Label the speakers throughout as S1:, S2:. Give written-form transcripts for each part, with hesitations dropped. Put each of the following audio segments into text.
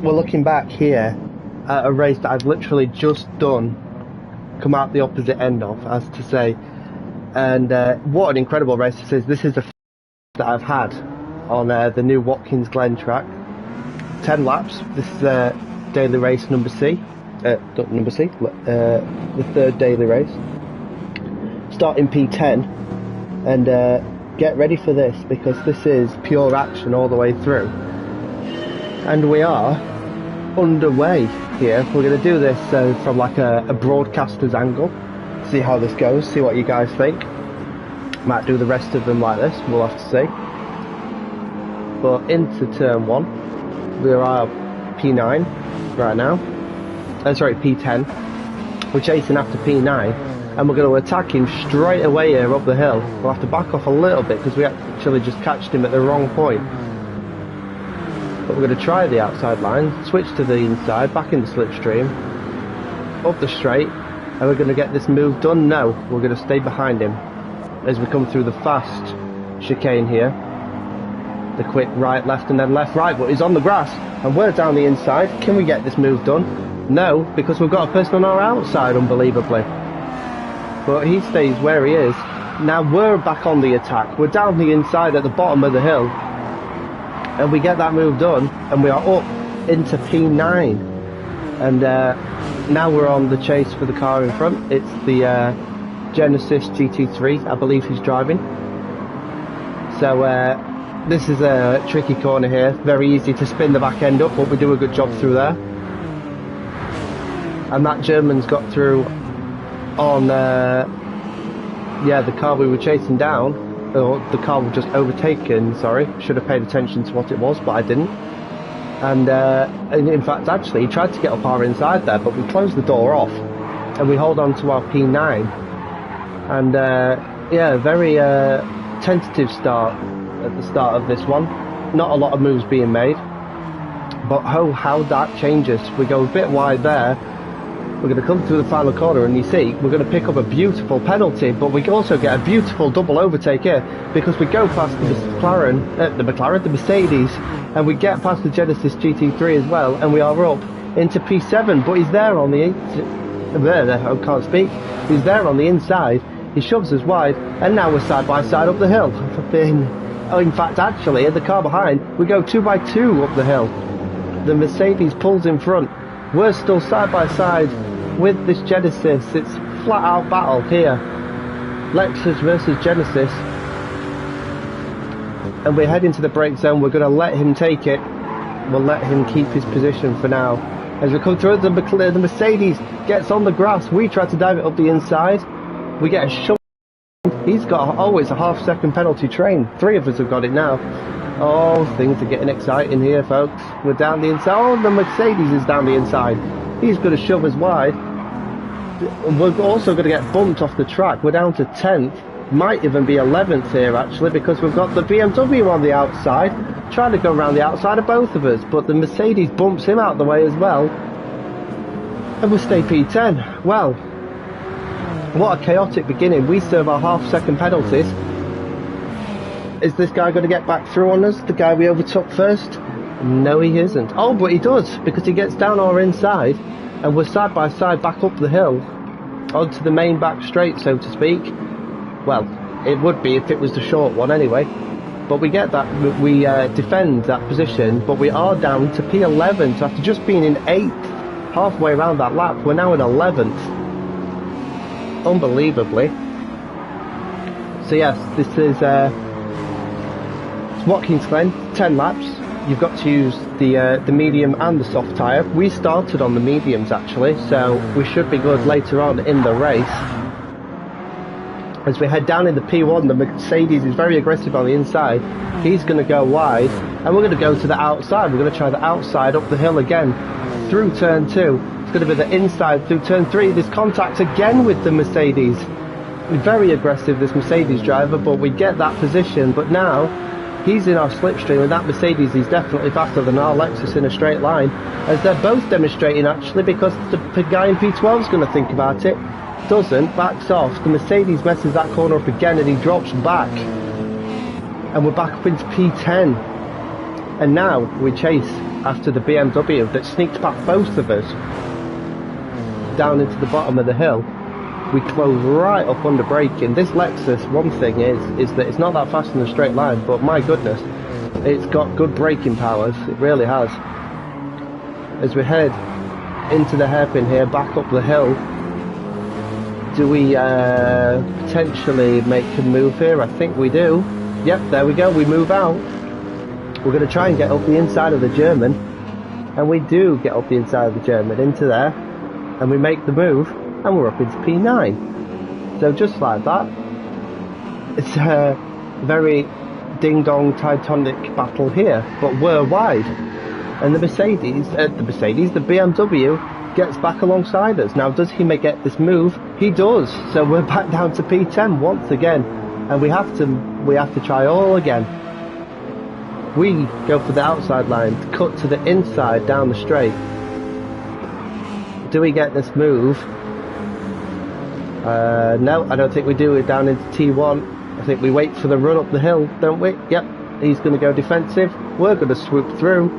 S1: We're looking back here at a race that I've literally just done, come out the opposite end of, as to say, and what an incredible race this is. This is the that I've had on the new Watkins Glen track. 10 laps. This is daily race number C. The third daily race. Starting P10, and get ready for this, because this is pure action all the way through. And we are underway here. We're going to do this from like a broadcaster's angle. See how this goes, see what you guys think. Might do the rest of them like this, we'll have to see. But into turn 1, we are P9 right now. Sorry, P10. We're chasing after P9, and we're going to attack him straight away here up the hill. We'll have to back off a little bit because we actually just catched him at the wrong point. But we're going to try the outside line, switch to the inside, back in the slipstream, up the straight, and we're going to get this move done. No, we're going to stay behind him as we come through the fast chicane here. The quick right, left, and then left, right, but he's on the grass, and we're down the inside. Can we get this move done? No, because we've got a person on our outside, unbelievably. But he stays where he is. Now we're back on the attack. We're down the inside at the bottom of the hill, and we get that move done, and we are up into P9. And now we're on the chase for the car in front. It's the Genesis GT3, I believe he's driving. So this is a tricky corner here. Very easy to spin the back end up, but we do a good job through there. And that German's got through on the car we were chasing down, or the car was just overtaken, sorry. Should have paid attention to what it was, but I didn't. And in fact, actually, he tried to get up our inside there, but we closed the door off, and we hold on to our P9. And yeah, very tentative start at the start of this one. Not a lot of moves being made, but how that changes. We go a bit wide there. We're going to come through the final corner, and you see, we're going to pick up a beautiful penalty, but we can also get a beautiful double overtake here, because we go past the Mercedes, and we get past the Genesis GT3 as well, and we are up into P7, but he's there on the, I can't speak, he's there on the inside, he shoves us wide, and now we're side by side up the hill. In fact, actually, in the car behind, we go 2 by 2 up the hill. The Mercedes pulls in front. We're still side by side with this Genesis. It's flat out battle here. Lexus versus Genesis. And we're heading to the brake zone. We're going to let him take it. We'll let him keep his position for now. As we come through, the Mercedes gets on the grass. We try to dive it up the inside. We get a shove. He's got always a half-second penalty train. 3 of us have got it now. Oh, things are getting exciting here, folks. We're down the inside. Oh, the Mercedes is down the inside. He's going to shove us wide. We're also going to get bumped off the track. We're down to 10th. Might even be 11th here, actually, because we've got the BMW on the outside, trying to go around the outside of both of us, but the Mercedes bumps him out the way as well. And we stay P10. Well, what a chaotic beginning. We serve our half-second penalties. Is this guy going to get back through on us, the guy we overtook first? No, he isn't. Oh, but he does, because he gets down our inside, and we're side by side back up the hill, onto the main back straight, so to speak. Well, it would be if it was the short one anyway. But we get that, we defend that position, but we are down to P11, so after just being in 8th, halfway around that lap, we're now in 11th. Unbelievably. So yes, this is Watkins Glen, 10 laps. You've got to use the medium and the soft tyre. We started on the mediums actually, so we should be good later on in the race. As we head down in the P1, the Mercedes is very aggressive on the inside. He's going to go wide, and we're going to go to the outside. We're going to try the outside up the hill again, through turn 2. It's going to be the inside through turn 3. There's contact again with the Mercedes. Very aggressive, this Mercedes driver, but we get that position. But now, he's in our slipstream, and that Mercedes is definitely faster than our Lexus in a straight line, as they're both demonstrating actually, because the guy in P12 is going to think about it. Doesn't, backs off. The Mercedes messes that corner up again, and he drops back. And we're back up into P10. And now we chase after the BMW that sneaked past both of us down into the bottom of the hill. We close right up under braking. This Lexus, one thing is that it's not that fast in a straight line, but my goodness, it's got good braking powers. It really has. As we head into the hairpin here, back up the hill, do we potentially make a move here? I think we do. Yep, there we go, we move out. We're going to try and get up the inside of the German, and we do get up the inside of the German into there, and we make the move, and we're up into P9. So just like that, it's a very ding-dong Titanic battle here, but we're wide. And the the BMW gets back alongside us. Now, does he get this move? He does. So we're back down to P10 once again, and we have to try all again. We go for the outside line, cut to the inside down the straight. Do we get this move? No, I don't think we do. It down into T1. I think we wait for the run up the hill, don't we? Yep, he's going to go defensive. We're going to swoop through,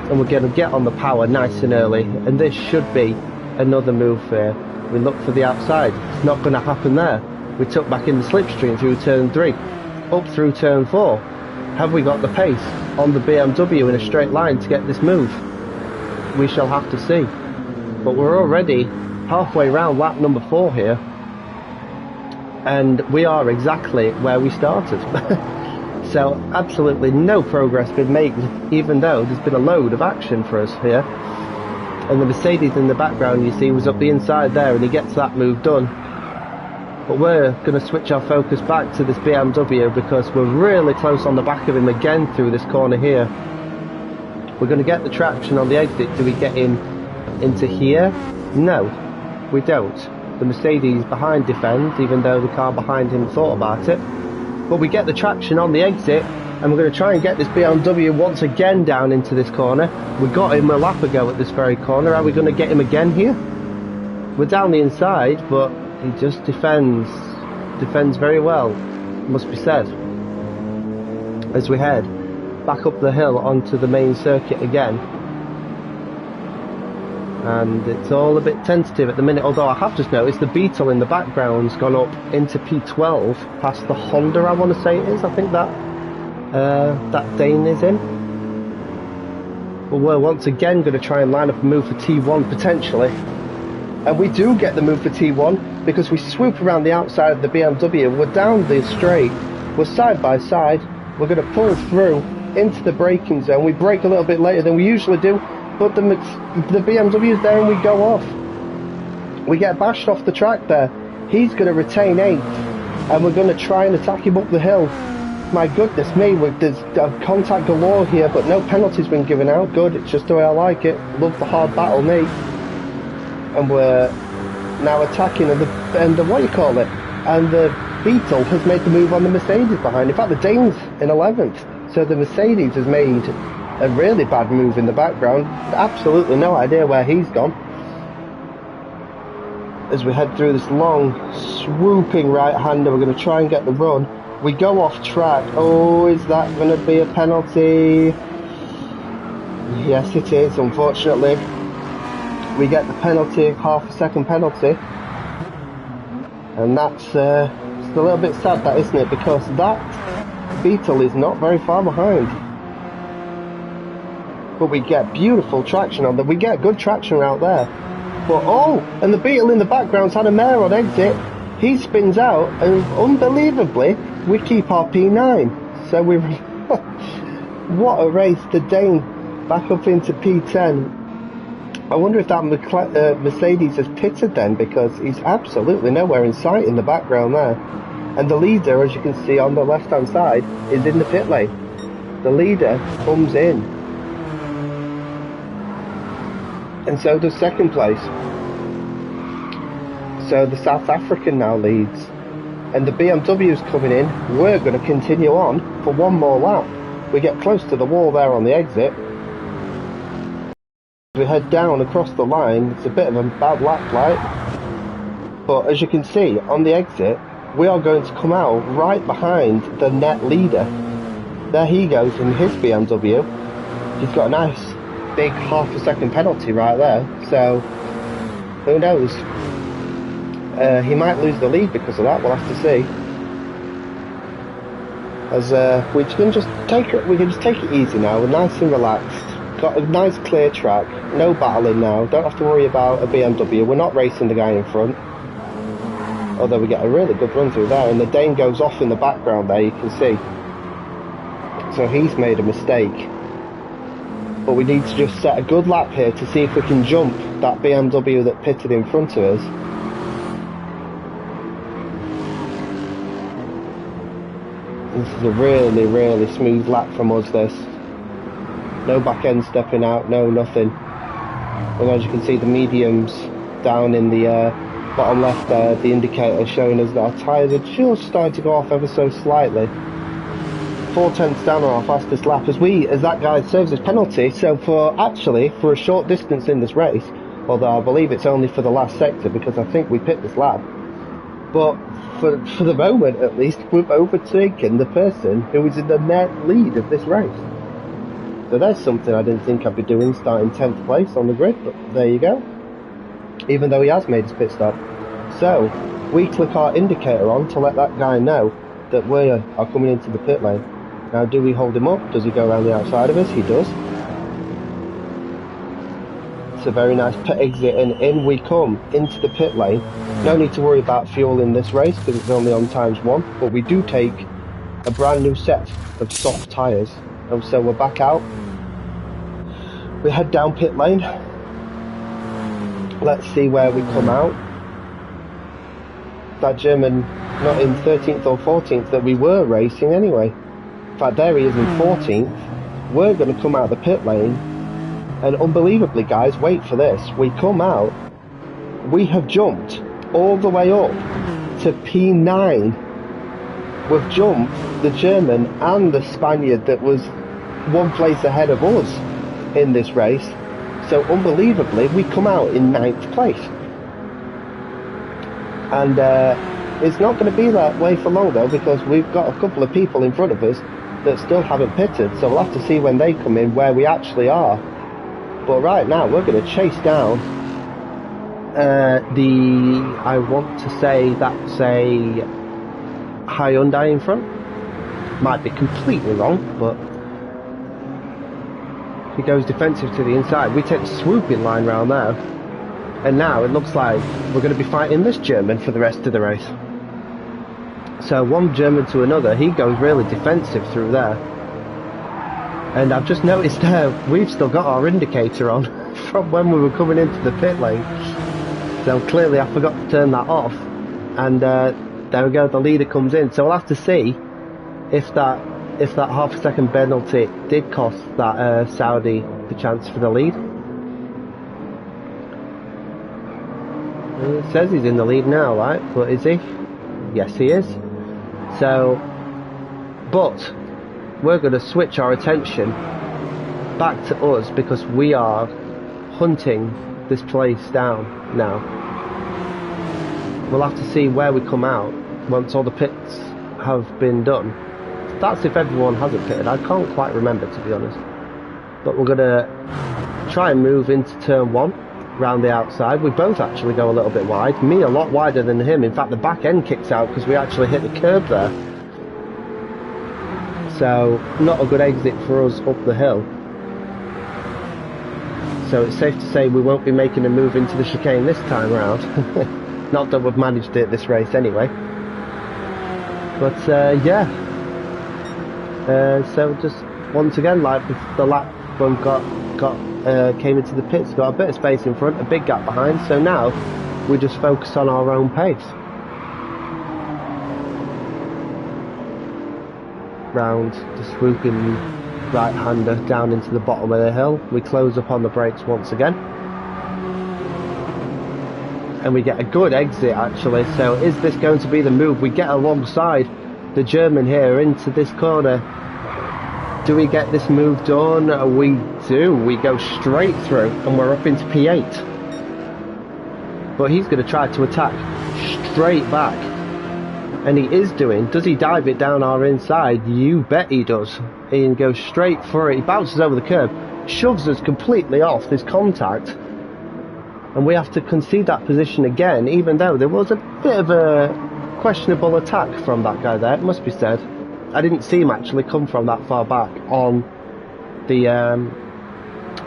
S1: and we're going to get on the power nice and early. And this should be another move here. We look for the outside. It's not going to happen there. We took back in the slipstream through turn 3, up through turn 4. Have we got the pace on the BMW in a straight line to get this move? We shall have to see. But we're already halfway round lap number 4 here, and we are exactly where we started. So absolutely no progress been made, even though there's been a load of action for us here. And the Mercedes in the background, you see, was up the inside there, and he gets that move done. But we're going to switch our focus back to this BMW because we're really close on the back of him again through this corner here. We're going to get the traction on the exit. Do we get in into here? No, we don't. The Mercedes behind defends, even though the car behind him thought about it. But we get the traction on the exit, and we're going to try and get this BMW once again down into this corner. We got him a lap ago at this very corner. Are we going to get him again here? We're down the inside, but he just defends very well, must be said. As we head back up the hill onto the main circuit again. And it's all a bit tentative at the minute, although I have just noticed the Beetle in the background's gone up into P12 past the Honda, I want to say it is. I think that Dane is in. But we're once again going to try and line up a move for T1 potentially. And we do get the move for T1 because we swoop around the outside of the BMW. We're down the straight, we're side by side, we're going to pull through into the braking zone. We brake a little bit later than we usually do, but the BMW's there and we go off. We get bashed off the track there. He's going to retain 8th, and we're going to try and attack him up the hill. My goodness me, there's contact galore here, but no penalties been given out. Good, it's just the way I like it. Love the hard battle, me. And we're now attacking, and the Beetle has made the move on the Mercedes behind. In fact, the Dane's in 11th, so the Mercedes has made a really bad move in the background. Absolutely no idea where he's gone. As we head through this long, swooping right-hander, we're going to try and get the run. We go off track. Oh, is that going to be a penalty? Yes, it is, unfortunately. We get the penalty, half a second penalty. And that's it's a little bit sad, that, isn't it? Because that Beetle is not very far behind. But we get beautiful traction on them. We get good traction out there. But oh, and the Beetle in the background's had a mare on exit. He spins out, and unbelievably, we keep our P9. So we what a race. The Dane back up into P10. I wonder if that Mercedes has pitted then, because he's absolutely nowhere in sight in the background there. And the leader, as you can see on the left hand side, is in the pit lane. The leader comes in. And so does second place. So the South African now leads. And the BMW's coming in. We're going to continue on for one more lap. We get close to the wall there on the exit. We head down across the line. It's a bit of a bad lap flight, but as you can see on the exit, we are going to come out right behind the net leader. There he goes in his BMW. He's got a nice big half-a-second penalty right there. So, who knows? He might lose the lead because of that. We'll have to see. As we can just take it easy now. We're nice and relaxed. Got a nice clear track. No battling now. Don't have to worry about a BMW. We're not racing the guy in front. Although we get a really good run through there, and the Dane goes off in the background there. You can see. So he's made a mistake. But we need to just set a good lap here to see if we can jump that BMW that pitted in front of us. This is a really, really smooth lap from us, this. No back end stepping out, no nothing. And as you can see, the mediums down in the bottom left there, the indicator showing us that our tyres are just starting to go off ever so slightly. 4/10 down on our fastest lap as that guy serves his penalty. So for a short distance in this race, although I believe it's only for the last sector because I think we pit this lap, but for the moment at least, we've overtaken the person who was in the net lead of this race. So there's something I didn't think I'd be doing, starting 10th place on the grid, but there you go. Even though he has made his pit stop. So we click our indicator on to let that guy know that we are coming into the pit lane. Now, do we hold him up? Does he go around the outside of us? He does. It's a very nice pit exit, and in we come into the pit lane. No need to worry about fuel in this race because it's only on ×1, but we do take a brand new set of soft tyres. And so we're back out. We head down pit lane. Let's see where we come out. That German not in 13th or 14th that we were racing anyway. In fact, there he is in 14th. We're going to come out of the pit lane, and unbelievably, guys, wait for this. We come out, we have jumped all the way up to P9. We've jumped the German and the Spaniard that was one place ahead of us in this race. So unbelievably, we come out in 9th place. And it's not going to be that way for long though, because we've got a couple of people in front of us that still haven't pitted, so we'll have to see when they come in where we actually are. But right now we're going to chase down I want to say that's a Hyundai in front. Might be completely wrong, but he goes defensive to the inside. We take the swooping line round there, and now it looks like we're going to be fighting this German for the rest of the race. So one German to another, he goes really defensive through there. And I've just noticed there, we've still got our indicator on from when we were coming into the pit lane. So clearly I forgot to turn that off. And there we go, the leader comes in. So we'll have to see if that half-a-second penalty did cost that Saudi the chance for the lead. It says he's in the lead now, right? But is he? Yes, he is. So, but we're going to switch our attention back to us because we are hunting this place down now. We'll have to see where we come out once all the pits have been done. That's if everyone hasn't pitted. I can't quite remember, to be honest. But we're going to try and move into turn 1 round the outside. We both actually go a little bit wide. Me a lot wider than him. In fact, the back end kicks out because we actually hit the curb there. So not a good exit for us up the hill. So it's safe to say we won't be making a move into the chicane this time round. Not that we've managed it this race anyway. But yeah. So just once again, like the lap one came into the pits, got a bit of space in front, a big gap behind. So now we just focus on our own pace. Round the swooping right-hander down into the bottom of the hill. We close up on the brakes once again. And we get a good exit actually. So is this going to be the move? We get alongside the German here into this corner. Do we get this move done? We do. We go straight through and we're up into P8. But he's going to try to attack straight back. And he is doing. Does he dive it down our inside? You bet he does. He goes straight for it. He bounces over the curb. shoves us completely off this contact, and we have to concede that position again, even though there was a bit of a questionable attack from that guy there, it must be said. I didn't see him actually come from that far back on the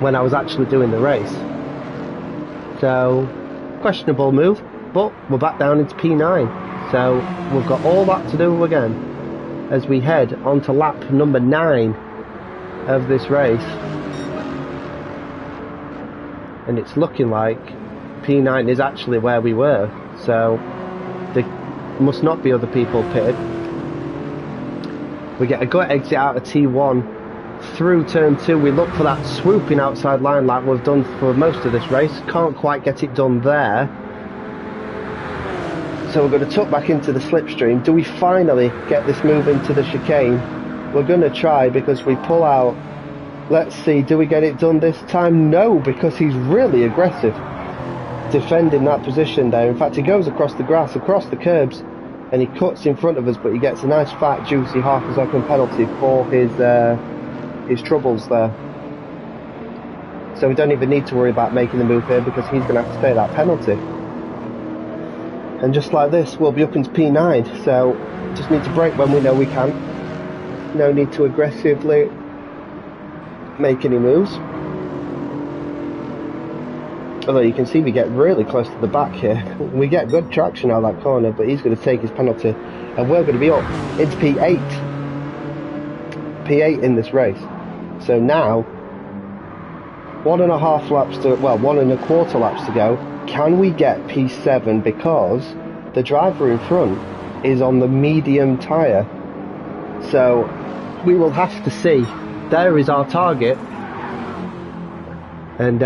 S1: when I was actually doing the race. So, questionable move, but we're back down into P9. So, we've got all that to do again as we head onto lap number 9 of this race. And it's looking like P9 is actually where we were. So, there must not be other people pitted. We get a good exit out of T1 through turn 2. We look for that swooping outside line like we've done for most of this race. Can't quite get it done there. So we're going to tuck back into the slipstream. Do we finally get this move into the chicane? We're going to try, because we pull out. Let's see, do we get it done this time? No, because he's really aggressive defending that position there. In fact, he goes across the grass, across the curbs, and he cuts in front of us, but he gets a nice fat juicy half a second penalty for his troubles there. So we don't even need to worry about making the move here, because he's going to have to pay that penalty. And just like this, we'll be up into P9. So just need to brake when we know we can. No need to aggressively make any moves. Although you can see we get really close to the back here. We get good traction out of that corner, but he's going to take his penalty, and we're going to be up into P8 in this race. So now 1.5 laps to, well, 1.25 laps to go. Can we get P7, because the driver in front is on the medium tyre? So we will have to see. There is our target, and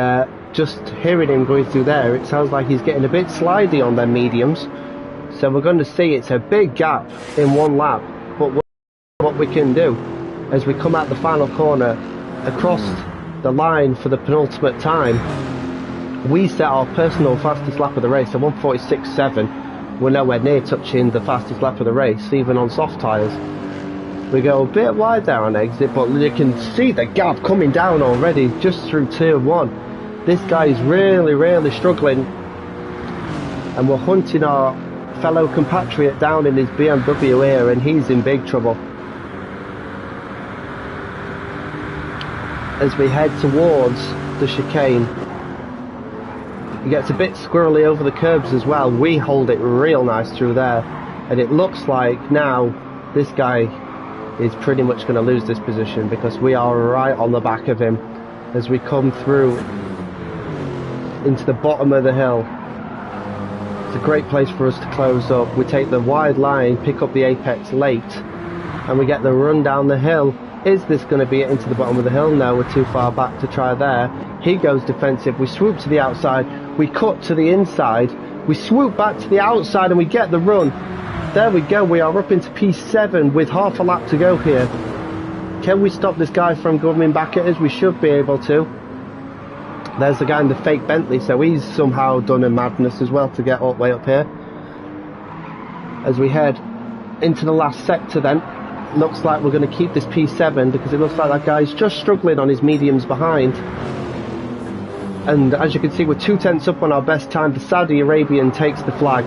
S1: just hearing him going through there, it sounds like he's getting a bit slidey on their mediums. So we're going to see it's a big gap in 1 lap, but what we can do as we come out the final corner across the line for the penultimate time, we set our personal fastest lap of the race, so 1:46.7. We're nowhere near touching the fastest lap of the race, even on soft tyres. We go a bit wide there on exit, but you can see the gap coming down already just through turn 1. This guy is really, really struggling, and we're hunting our fellow compatriot down in his BMW here, and he's in big trouble. As we head towards the chicane, it gets a bit squirrely over the curbs as well. We hold it real nice through there, and it looks like now this guy is pretty much going to lose this position, because we are right on the back of him as we come through into the bottom of the hill. It's a great place for us to close up. We take the wide line, pick up the apex late, and we get the run down the hill. Is this going to be it into the bottom of the hill? No, we're too far back to try there. He goes defensive. We swoop to the outside. We cut to the inside. We swoop back to the outside, and we get the run. There we go. We are up into P7 with half a lap to go here. Can we stop this guy from coming back at us? We should be able to. There's the guy in the fake Bentley, so he's somehow done a madness as well to get all the way up here. As we head into the last sector then, looks like we're going to keep this P7, because it looks like that guy's just struggling on his mediums behind. And as you can see, we're 2 tenths up on our best time. The Saudi Arabian takes the flag.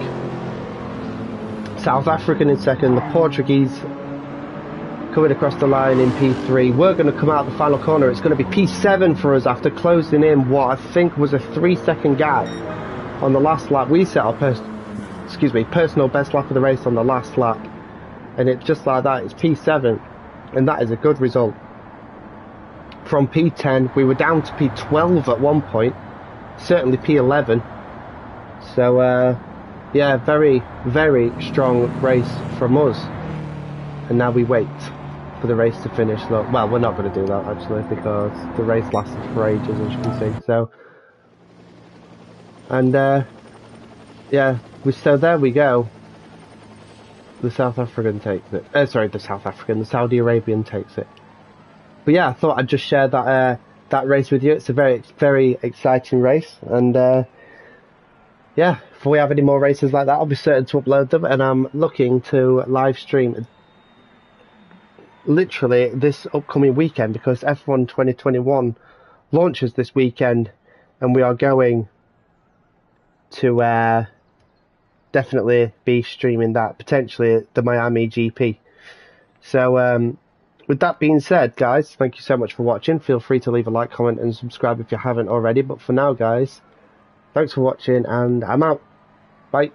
S1: South African in second, the Portuguese coming across the line in P3. We're going to come out the final corner. It's going to be P7 for us after closing in what I think was a 3-second gap on the last lap. We set our personal best lap of the race on the last lap, and it's just like that. It's P7, and that is a good result. From P10 we were down to P12 at one point, certainly P11. So yeah, very, very strong race from us. And now we wait for the race to finish. Well, we're not going to do that actually, because the race lasted for ages, as you can see. So, and yeah, so there we go. The South African takes it. The Saudi Arabian takes it. But yeah, I thought I'd just share that that race with you. It's a very, very exciting race, and yeah, if we have any more races like that, I'll be certain to upload them, and I'm looking to live stream literally this upcoming weekend, because F1 2021 launches this weekend, and we are going to definitely be streaming that, potentially at the Miami GP. So with that being said, guys, thank you so much for watching. Feel free to leave a like, comment and subscribe if you haven't already. But for now, guys, thanks for watching, and I'm out. Bye.